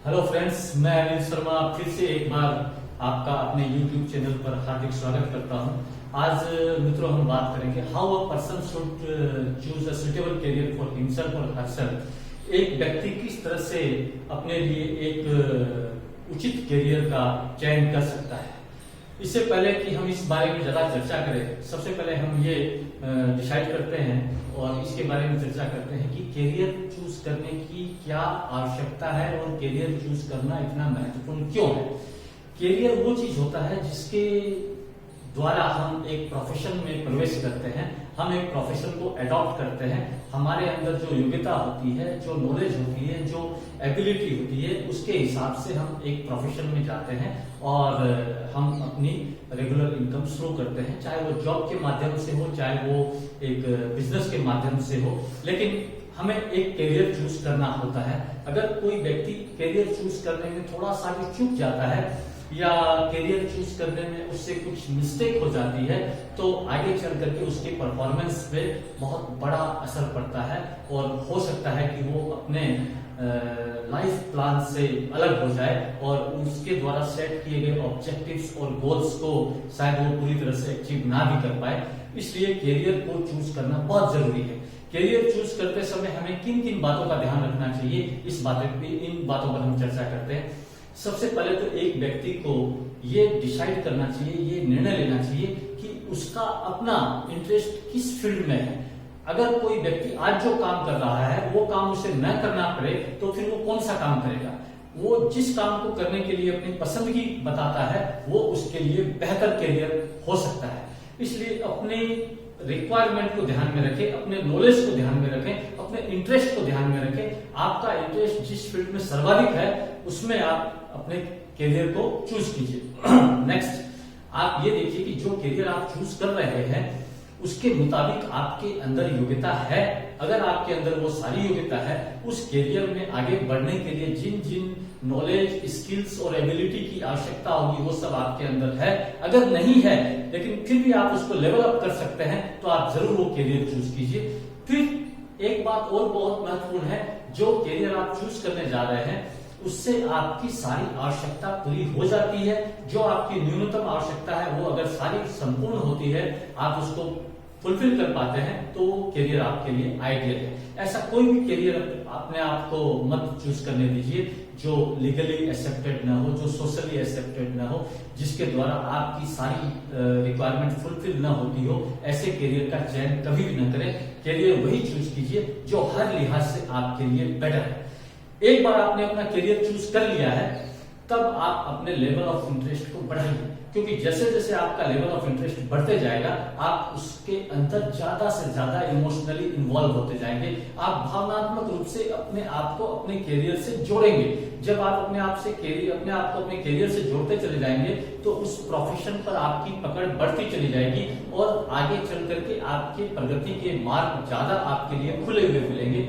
Hello friends, मैं अनिल शर्मा फिर से एक बार आपका अपने YouTube चैनल पर हार्दिक स्वागत करता हूं। आज मित्रों हम बात करेंगे how a person should choose a suitable career for himself और हरसेल्फ। एक व्यक्ति किस तरह से अपने लिए एक उचित करियर का चयन कर सकता है। इससे पहले कि हम इस बारे में ज्यादा चर्चा करें, सबसे पहले हम ये डिसाइड करते हैं और इसके बारे में चर्चा करते हैं कि करियर चूज करने की क्या आवश्यकता है और करियर चूज करना इतना महत्वपूर्ण क्यों है। करियर वो चीज होता है जिसके द्वारा हम एक प्रोफेशन में प्रवेश करते हैं, हम एक प्रोफेशन को अडॉप्ट करते हैं। हमारे अंदर जो योग्यता होती है, जो नॉलेज होती है, जो एबिलिटी होती है, उसके हिसाब से हम एक प्रोफेशन में जाते हैं और हम अपनी रेगुलर इनकम शुरू करते हैं, चाहे वो जॉब के माध्यम से हो, चाहे वो एक बिजनेस के माध्यम से हो। लेकिन हमें एक करियर चूज करना होता है। अगर कोई व्यक्ति करियर चूज करने में थोड़ा सा भी चूक जाता है या करियर चूज करने में उससे कुछ मिस्टेक हो जाती है तो आगे चल करके उसके परफॉर्मेंस पे बहुत बड़ा असर पड़ता है और हो सकता है कि वो अपने लाइफ प्लान से अलग हो जाए और उसके द्वारा सेट किए गए ऑब्जेक्टिव्स और गोल्स को शायद वो पूरी तरह से अचीव ना भी कर पाए। इसलिए करियर को चूज करना बहुत जरूरी है। करियर चूज करते समय हमें किन किन बातों का ध्यान रखना चाहिए, इन बातों पर हम चर्चा करते हैं। सबसे पहले तो एक व्यक्ति को ये डिसाइड करना चाहिए, ये निर्णय लेना चाहिए कि उसका अपना इंटरेस्ट किस फील्ड में है। अगर कोई व्यक्ति आज जो काम कर रहा है वो काम उसे न करना पड़े तो फिर वो कौन सा काम करेगा। वो जिस काम को करने के लिए अपनी पसंदगी बताता है वो उसके लिए बेहतर करियर हो सकता है। इसलिए अपने रिक्वायरमेंट को ध्यान में रखें, अपने नॉलेज को ध्यान में रखें, अपने इंटरेस्ट को ध्यान में रखें। आपका इंटरेस्ट जिस फील्ड में सर्वाधिक है उसमें आप अपने करियर को चूज कीजिए। नेक्स्ट, आप ये देखिए कि जो करियर आप चूज कर रहे हैं उसके मुताबिक आपके अंदर योग्यता है। अगर आपके अंदर वो सारी योग्यता है, उस करियर में आगे बढ़ने के लिए जिन जिन नॉलेज, स्किल्स और एबिलिटी की आवश्यकता होगी वो सब आपके अंदर है। अगर नहीं है लेकिन फिर भी आप उसको लेवल अप कर सकते हैं तो आप जरूर वो करियर चूज कीजिए। फिर एक बात और बहुत महत्वपूर्ण है, जो करियर आप चूज करने जा रहे हैं उससे आपकी सारी आवश्यकता पूरी हो जाती है। जो आपकी न्यूनतम आवश्यकता है वो अगर सारी संपूर्ण होती है, आप उसको फुलफिल कर पाते हैं तो वो करियर आपके लिए आइडियल है। ऐसा कोई भी करियर अपने आप को मत चूज करने दीजिए जो लीगली एक्सेप्टेड ना हो, जो सोशली एक्सेप्टेड ना हो, जिसके द्वारा आपकी सारी रिक्वायरमेंट फुलफिल ना होती हो। ऐसे करियर का चयन कभी भी ना करें। करियर वही चूज कीजिए जो हर लिहाज से आपके लिए बेटर है। एक बार आपने अपना करियर चूज कर लिया है तब आप अपने लेवल ऑफ इंटरेस्ट को बढ़ाइए, क्योंकि जैसे जैसे आपका लेवल ऑफ इंटरेस्ट बढ़ते जाएगा आप उसके अंदर ज्यादा से ज्यादा इमोशनली इन्वॉल्व होते जाएंगे। आप भावनात्मक रूप से अपने आप को अपने करियर से जोड़ेंगे। जब आप अपने आप को अपने करियर से जोड़ते चले जाएंगे तो उस प्रोफेशन पर आपकी पकड़ बढ़ती चली जाएगी और आगे चल करके आपके प्रगति के मार्ग ज्यादा आपके लिए खुले हुए मिलेंगे।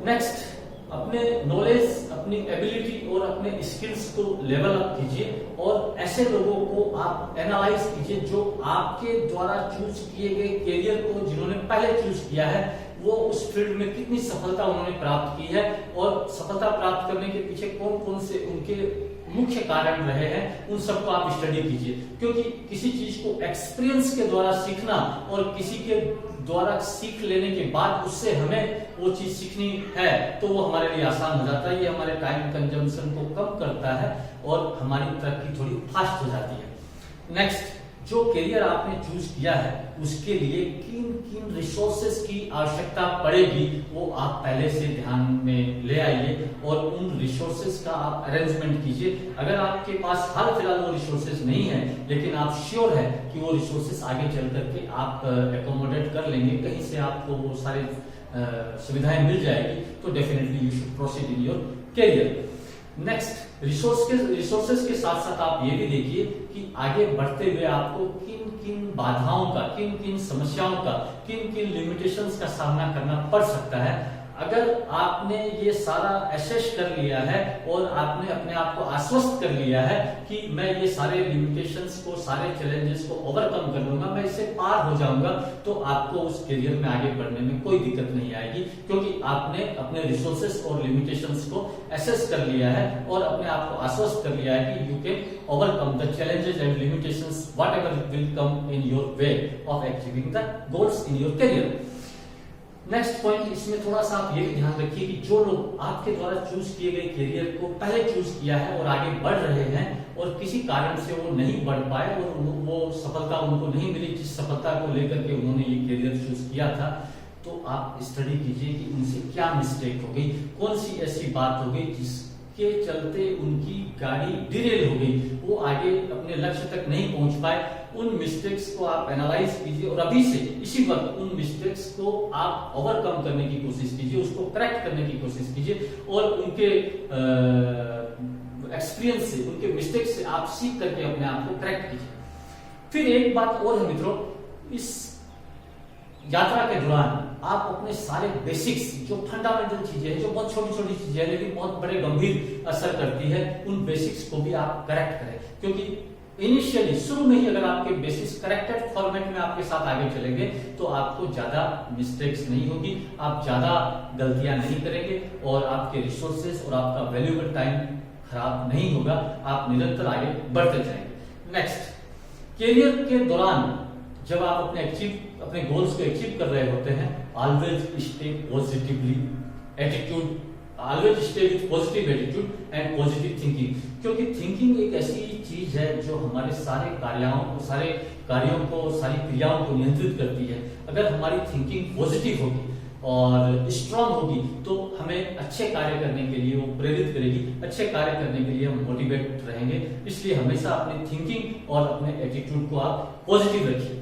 नेक्स्ट, अपने नॉलेज, अपनी एबिलिटी और अपने स्किल्स को लेवल अप कीजिए और ऐसे लोगों को आप एनालाइज कीजिए जो आपके द्वारा चूज किए गए करियर को, जिन्होंने पहले चूज किया है, वो उस फील्ड में कितनी सफलता उन्होंने प्राप्त की है और सफलता प्राप्त करने के पीछे कौन कौन से उनके मुख्य कारण रहे हैं, उन सबको आप स्टडी कीजिए। क्योंकि किसी चीज को एक्सपीरियंस के द्वारा सीखना और किसी के द्वारा सीख लेने के बाद उससे हमें वो चीज सीखनी है तो वो हमारे लिए आसान हो जाता है। ये हमारे टाइम कंजम्पशन को कम करता है और हमारी तरक्की थोड़ी फास्ट हो जाती है। नेक्स्ट, जो करियर आपने चूज किया है उसके लिए किन किन रिसोर्सेस की आवश्यकता पड़ेगी वो आप पहले से ध्यान में ले आइए और उन रिसोर्सेस का आप अरेंजमेंट कीजिए। अगर आपके पास हाल फिलहाल वो रिसोर्सेस नहीं है लेकिन आप श्योर है कि वो रिसोर्सेस आगे चल करके आप एकोमोडेट कर लेंगे, कहीं से आपको वो सारे सुविधाएं मिल जाएगी, तो definitely you should proceed in your career. Next, resources के साथ साथ आप ये भी देखिए कि आगे बढ़ते हुए आपको किन किन बाधाओं का, किन किन समस्याओं का, किन किन लिमिटेशंस का सामना करना पड़ सकता है। अगर आपने ये सारा एसेस कर लिया है और आपने अपने आप को आश्वस्त कर लिया है कि मैं ये सारे लिमिटेशंस को, सारे चैलेंजेस को ओवरकम कर लूंगा, मैं इससे पार हो जाऊंगा, तो आपको उस करियर में आगे बढ़ने में कोई दिक्कत नहीं आएगी, क्योंकि आपने अपने रिसोर्सेस और लिमिटेशंस को एसेस कर लिया है और अपने आप को आश्वस्त कर लिया है कि you can overcome the challenges and limitations what ever will come in your way of achieving the goals in your career. Next point, इसमें थोड़ा सा आप ये भी ध्यान रखिए कि जो लोग आपके द्वारा चूज किए गए करियर को पहले चूज किया है और आगे बढ़ रहे हैं और किसी कारण से वो नहीं बढ़ पाए और वो सफलता उनको नहीं मिली जिस सफलता को लेकर के उन्होंने ये करियर चूज किया था, तो आप स्टडी कीजिए कि उनसे क्या मिस्टेक हो गई, कौन सी ऐसी बात हो गई जिसके चलते उनकी गाड़ी डिरेल हो गई, वो आगे अपने लक्ष्य तक नहीं पहुंच पाए। उन मिस्टेक्स को आप एनालाइज कीजिए और अभी से इसी वक्त उन मिस्टेक्स को आप ओवरकम करने की कोशिश कीजिए, उसको करेक्ट करने की कोशिश कीजिए और उनके एक्सपीरियंस से, उनके मिस्टेक से आप सीख करके अपने आप को करेक्ट कीजिए। फिर एक बात और है मित्रों, इस यात्रा के दौरान आप अपने सारे बेसिक्स, जो फंडामेंटल चीजें हैं, जो बहुत छोटी छोटी चीजें हैं लेकिन बहुत बड़े गंभीर असर करती है, उन बेसिक्स को भी आप करेक्ट करें, क्योंकि इनिशियली शुरू में ही अगर आपके बेसिक्स करेक्टेड फॉर्मेट में आपके साथ आगे चलेंगे तो आपको ज्यादा मिस्टेक्स नहीं होगी, आप ज्यादा गलतियां नहीं करेंगे और आपके रिसोर्सेज और आपका वैल्यूएबल टाइम खराब नहीं होगा, आप निरंतर आगे बढ़ते जाएंगे। नेक्स्ट, करियर के दौरान जब आप अपने गोल्स को अचीव कर रहे होते हैं, always stay positively attitude, always stay with positive attitude and positive thinking, क्योंकि थिंकिंग एक ऐसी चीज है जो हमारे सारे कार्यों को सारी क्रियाओं को नियंत्रित करती है। अगर हमारी थिंकिंग पॉजिटिव होगी और स्ट्रांग होगी तो हमें अच्छे कार्य करने के लिए वो प्रेरित करेगी, अच्छे कार्य करने के लिए हम मोटिवेट रहेंगे। इसलिए हमेशा अपनी थिंकिंग और अपने एटीट्यूड को आप पॉजिटिव रखिए।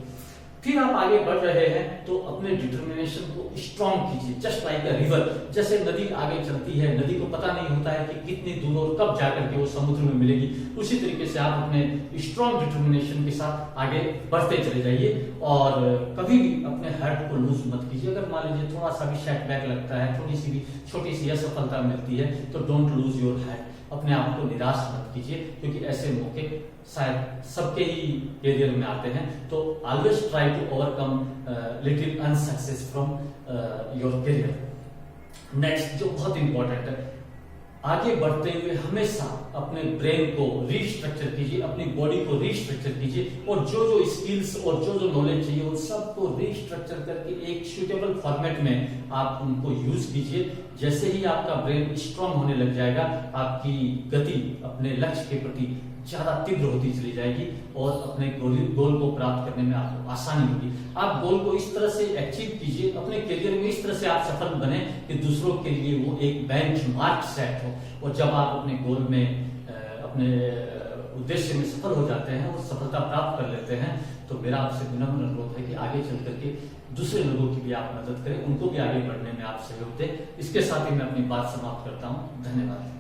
फिर आप आगे बढ़ रहे हैं तो अपने डिटर्मिनेशन को स्ट्रांग कीजिए, जस्ट लाइक अ रिवर। जैसे नदी आगे चलती है, नदी को पता नहीं होता है कि कितनी दूर और कब जाकर के वो समुद्र में मिलेगी, उसी तरीके से आप अपने स्ट्रांग डिटर्मिनेशन के साथ आगे बढ़ते चले जाइए और कभी भी अपने हार्ट को लूज मत कीजिए। अगर मान लीजिए थोड़ा सा भी सेटबैक लगता है, थोड़ी सी भी छोटी सी असफलता मिलती है तो डोंट लूज योर हार्ट, अपने आप को निराश मत कीजिए, क्योंकि ऐसे मौके शायद सबके ही करियर में आते हैं। तो always try to overcome little unsuccess from your career. Next, जो बहुत इंपॉर्टेंट है, आगे बढ़ते हुए हमेशा अपने ब्रेन को रीस्ट्रक्चर कीजिए, अपनी बॉडी को रीस्ट्रक्चर कीजिए और जो स्किल्स और जो नॉलेज चाहिए उन सबको रीस्ट्रक्चर करके एक सूटेबल फॉर्मेट में आप उनको यूज कीजिए। जैसे ही आपका ब्रेन स्ट्रांग होने लग जाएगा, आपकी गति अपने लक्ष्य के प्रति ज्यादा तीव्र होती चली जाएगी और अपने गोल को प्राप्त करने में आपको आसानी होगी। आप गोल को इस तरह से अचीव कीजिए, अपने करियर में इस तरह से आप सफल बने कि दूसरों के लिए वो एक बेंचमार्क सेट हो। और जब आप अपने गोल में अपने उद्देश्य में सफल हो जाते हैं और सफलता प्राप्त कर लेते हैं, तो मेरा आपसे विनम्र अनुरोध है कि आगे चल करके दूसरे लोगों की भी आप मदद करें, उनको भी आगे बढ़ने में आप सहयोग दें। इसके साथ ही मैं अपनी बात समाप्त करता हूँ। धन्यवाद।